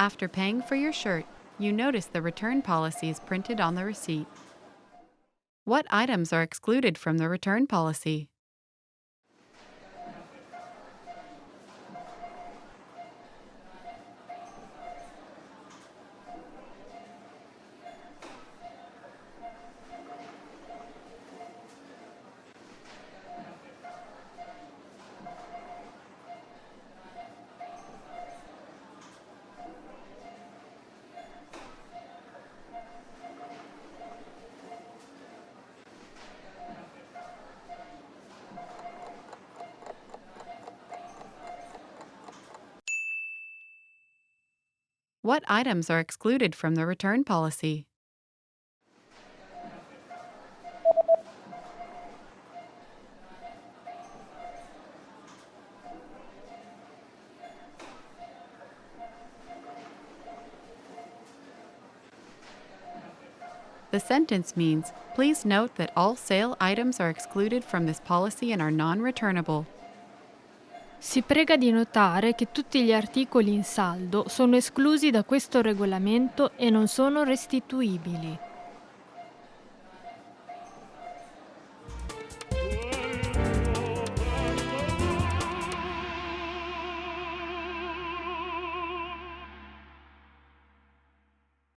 After paying for your shirt, you notice the return policies printed on the receipt. What items are excluded from the return policy? What items are excluded from the return policy? The sentence means, please note that all sale items are excluded from this policy and are non-returnable. Si prega di notare che tutti gli articoli in saldo sono esclusi da questo regolamento e non sono restituibili.